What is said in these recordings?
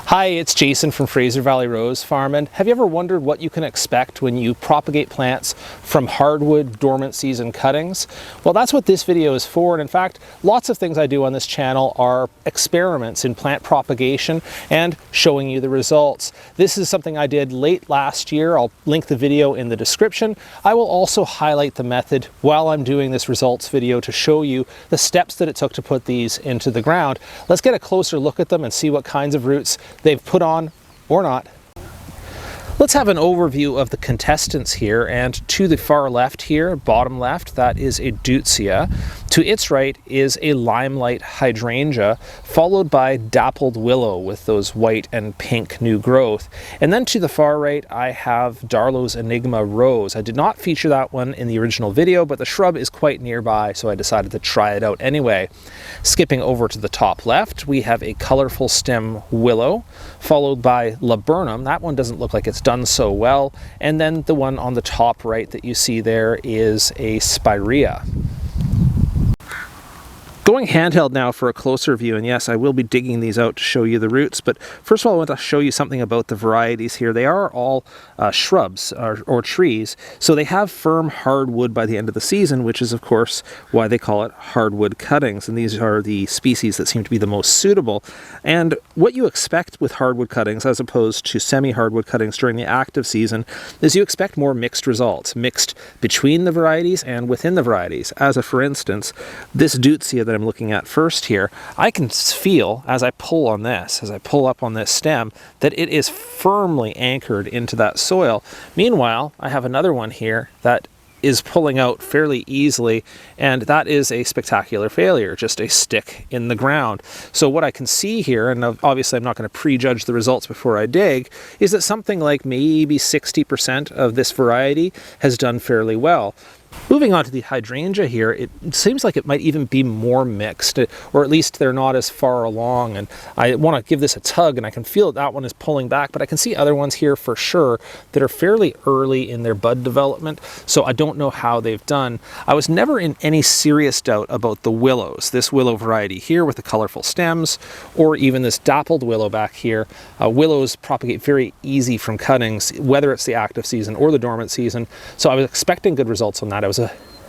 Hi, it's Jason from Fraser Valley Rose Farm, and have you ever wondered what you can expect when you propagate plants from hardwood dormant season cuttings? Well, that's what this video is for, and in fact, lots of things I do on this channel are experiments in plant propagation and showing you the results. This is something I did late last year. I'll link the video in the description. I will also highlight the method while I'm doing this results video to show you the steps that it took to put these into the ground. Let's get a closer look at them and see what kinds of roots they've put on or not. Let's have an overview of the contestants here, and to the far left here, bottom left, that is a Deutzia. To its right is a limelight hydrangea, followed by dappled willow with those white and pink new growth. And then to the far right, I have Darlow's Enigma Rose. I did not feature that one in the original video, but the shrub is quite nearby, so I decided to try it out anyway. Skipping over to the top left, we have a colorful stem willow, followed by laburnum. That one doesn't look like it's done so well. And then the one on the top right that you see there is a spirea. Going handheld now for a closer view, and yes, I will be digging these out to show you the roots, but first of all I want to show you something about the varieties here. They are all shrubs or trees, so they have firm hardwood by the end of the season, which is of course why they call it hardwood cuttings, and these are the species that seem to be the most suitable. And what you expect with hardwood cuttings as opposed to semi-hardwood cuttings during the active season is you expect more mixed results, mixed between the varieties and within the varieties. As a for instance, this Deutzia that I'm looking at first here, I can feel as I pull on this, as I pull up on this stem, that it is firmly anchored into that soil. Meanwhile, I have another one here that is pulling out fairly easily, and that is a spectacular failure, just a stick in the ground. So what I can see here, and obviously I'm not going to prejudge the results before I dig, is that something like maybe 60% of this variety has done fairly well. Moving on to the hydrangea here, it seems like it might even be more mixed, or at least they're not as far along, and I want to give this a tug and I can feel that one is pulling back, but I can see other ones here for sure that are fairly early in their bud development, so I don't know how they've done. I was never in any serious doubt about the willows, this willow variety here with the colorful stems, or even this dappled willow back here. Willows propagate very easy from cuttings, whether it's the active season or the dormant season, so I was expecting good results on that. I was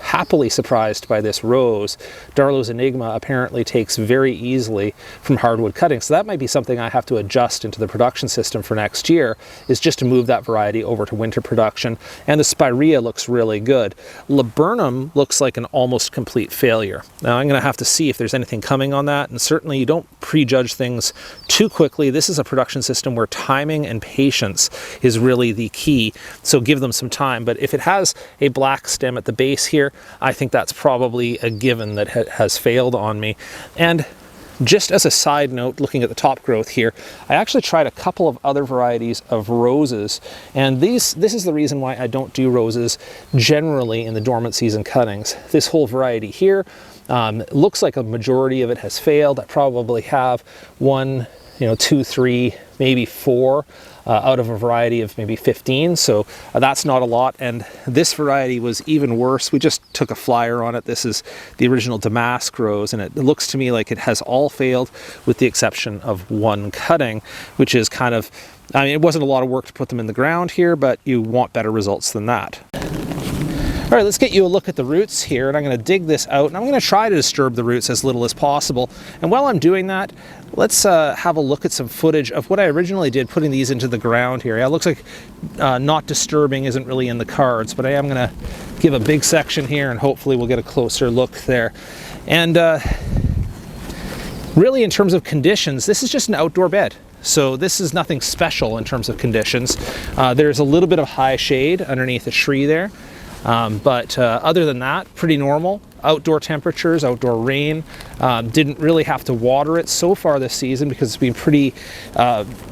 happily surprised by this rose. Darlow's Enigma apparently takes very easily from hardwood cutting, so that might be something I have to adjust into the production system for next year, is just to move that variety over to winter production. And the spirea looks really good. Laburnum looks like an almost complete failure. Now I'm going to have to see if there's anything coming on that, and certainly you don't prejudge things too quickly. This is a production system where timing and patience is really the key, so give them some time. But if it has a black stem at the base here, I think that's probably a given that has failed on me. And just as a side note, looking at the top growth here, I actually tried a couple of other varieties of roses, and this is the reason why I don't do roses generally in the dormant season cuttings. This whole variety here looks like a majority of it has failed. I probably have one, two, three, maybe four out of a variety of maybe 15, so that's not a lot. And this variety was even worse. We just took a flyer on it. This is the original Damask rose, and it looks to me like it has all failed with the exception of one cutting, which is kind of, I mean, it wasn't a lot of work to put them in the ground here, but you want better results than that. All right, let's get you a look at the roots here, and I'm going to dig this out, and I'm going to try to disturb the roots as little as possible. And while I'm doing that, let's have a look at some footage of what I originally did putting these into the ground here. It looks like not disturbing isn't really in the cards, but I am going to give a big section here, and hopefully we'll get a closer look there. And really, in terms of conditions, this is just an outdoor bed. So this is nothing special in terms of conditions. There's a little bit of high shade underneath a tree there. But other than that, pretty normal. Outdoor temperatures, outdoor rain. Didn't really have to water it so far this season because it's been pretty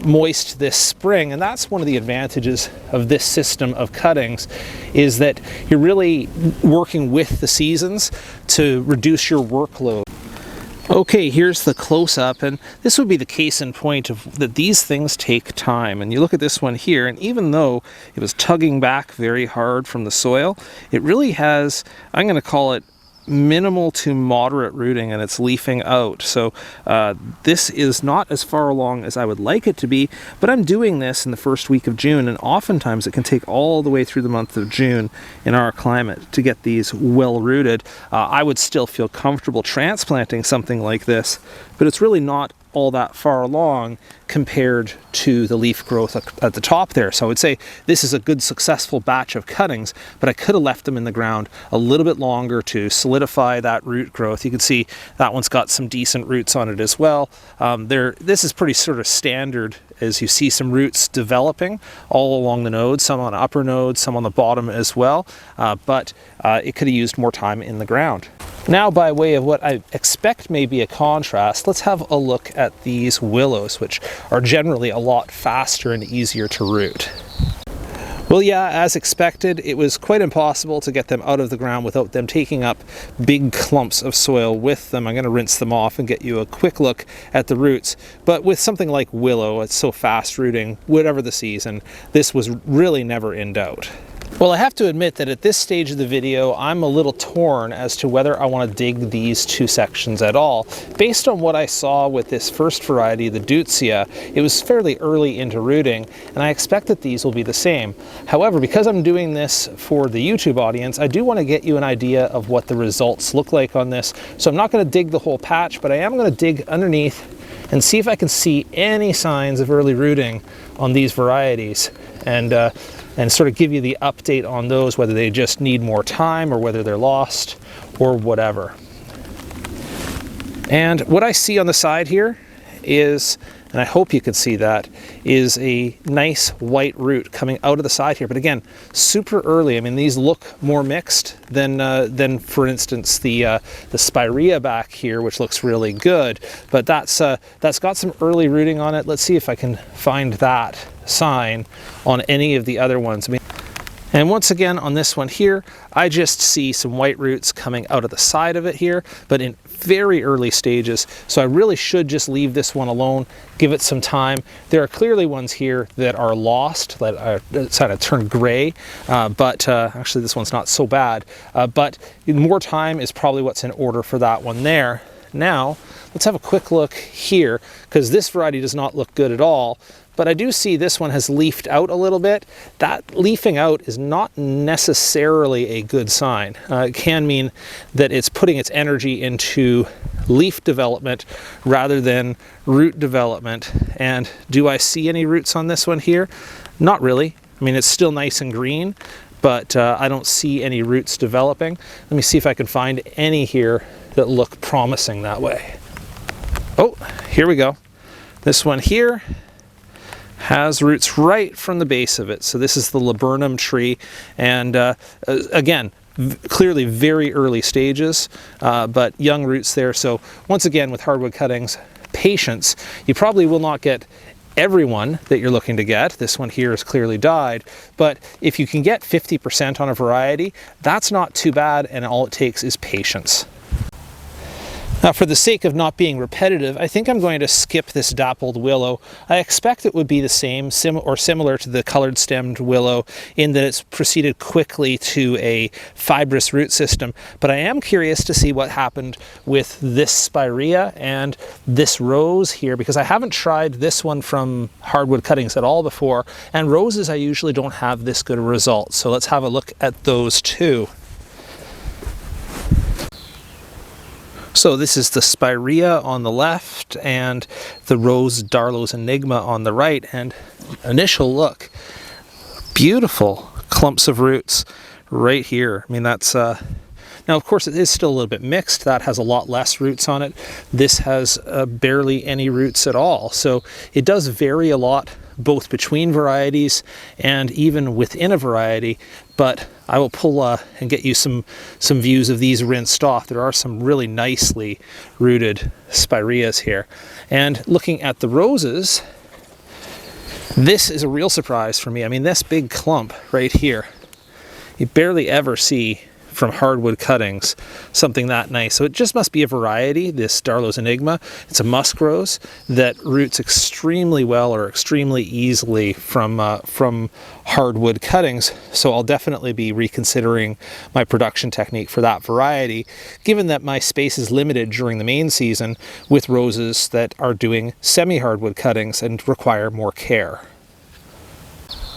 moist this spring, and that's one of the advantages of this system of cuttings, is that you're really working with the seasons to reduce your workload. Okay, here's the close-up, and this would be the case in point of that these things take time. And you look at this one here, and even though it was tugging back very hard from the soil, it really has, I'm going to call it minimal to moderate rooting and it's leafing out. So this is not as far along as I would like it to be, but I'm doing this in the first week of June, and oftentimes it can take all the way through the month of June in our climate to get these well rooted. I would still feel comfortable transplanting something like this, but it's really not all that far along compared to the leaf growth at the top there. So I would say this is a good successful batch of cuttings, but I could have left them in the ground a little bit longer to solidify that root growth. You can see that one's got some decent roots on it as well. This is pretty sort of standard, as you see some roots developing all along the node, some on upper nodes, some on the bottom as well, but it could have used more time in the ground. Now, by way of what I expect may be a contrast, let's have a look at these willows, which are generally a lot faster and easier to root. Well, yeah, as expected, it was quite impossible to get them out of the ground without them taking up big clumps of soil with them. I'm going to rinse them off and get you a quick look at the roots. But with something like willow, it's so fast rooting, whatever the season, this was really never in doubt. Well, I have to admit that at this stage of the video, I'm a little torn as to whether I want to dig these two sections at all. Based on what I saw with this first variety, the Deutzia, it was fairly early into rooting, and I expect that these will be the same. However, because I'm doing this for the YouTube audience, I do want to get you an idea of what the results look like on this. So I'm not going to dig the whole patch, but I am going to dig underneath and see if I can see any signs of early rooting on these varieties, and sort of give you the update on those, whether they just need more time or whether they're lost or whatever. And what I see on the side here is, and I hope you can see that, is a nice white root coming out of the side here. But again, super early. I mean, these look more mixed than for instance, the spirea back here, which looks really good. But that's got some early rooting on it. Let's see if I can find that sign on any of the other ones. I mean, and once again on this one here, I just see some white roots coming out of the side of it here, but in very early stages. So I really should just leave this one alone, give it some time. There are clearly ones here that are lost, that are kind of turned gray, but actually this one's not so bad. But more time is probably what's in order for that one there. Now, let's have a quick look here, because this variety does not look good at all. But I do see this one has leafed out a little bit. That leafing out is not necessarily a good sign. It can mean that it's putting its energy into leaf development rather than root development. And do I see any roots on this one here? Not really. I mean, it's still nice and green, but I don't see any roots developing. Let me see if I can find any here that look promising that way. Oh, here we go. This one here has roots right from the base of it. So this is the laburnum tree, and again, clearly very early stages, but young roots there. So once again, with hardwood cuttings, patience. You probably will not get everyone that you're looking to get. This one here is clearly died, but if you can get 50% on a variety, that's not too bad, and all it takes is patience. Now, for the sake of not being repetitive, I think I'm going to skip this dappled willow. I expect it would be the same or similar to the colored stemmed willow in that it's proceeded quickly to a fibrous root system, but I am curious to see what happened with this spirea and this rose here, because I haven't tried this one from hardwood cuttings at all before, and roses I usually don't have this good a result. So let's have a look at those two. So this is the spirea on the left and the rose Darlow's Enigma on the right, and initial look, beautiful clumps of roots right here. I mean, that's now of course it is still a little bit mixed. That has a lot less roots on it. This has barely any roots at all. So it does vary a lot, both between varieties and even within a variety, but I will pull and get you some views of these rinsed off. There are some really nicely rooted spireas here. And looking at the roses, this is a real surprise for me. I mean, this big clump right here, you barely ever see from hardwood cuttings something that nice. So it just must be a variety, this Darlow's Enigma. It's a musk rose that roots extremely well or extremely easily from hardwood cuttings. So I'll definitely be reconsidering my production technique for that variety, given that my space is limited during the main season with roses that are doing semi-hardwood cuttings and require more care.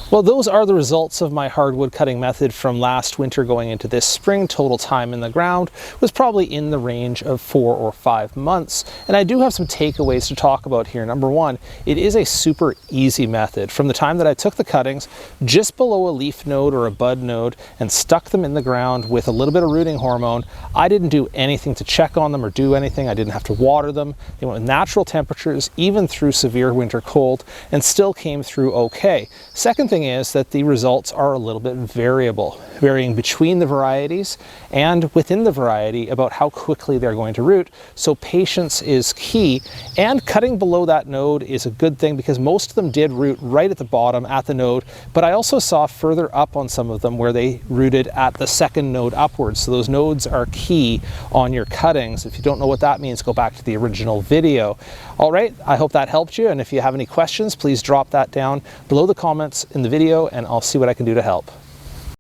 Well, those are the results of my hardwood cutting method from last winter going into this spring. Total time in the ground was probably in the range of 4 or 5 months. And I do have some takeaways to talk about here. Number one, it is a super easy method. From the time that I took the cuttings just below a leaf node or a bud node and stuck them in the ground with a little bit of rooting hormone, I didn't do anything to check on them or do anything. I didn't have to water them. They went with natural temperatures, even through severe winter cold, and still came through okay. Second thing is that the results are a little bit variable, varying between the varieties and within the variety about how quickly they're going to root. So patience is key, and cutting below that node is a good thing because most of them did root right at the bottom at the node, but I also saw further up on some of them where they rooted at the second node upwards. So those nodes are key on your cuttings. If you don't know what that means, go back to the original video. All right, I hope that helped you, and if you have any questions, please drop that down below the comments in the video and I'll see what I can do to help.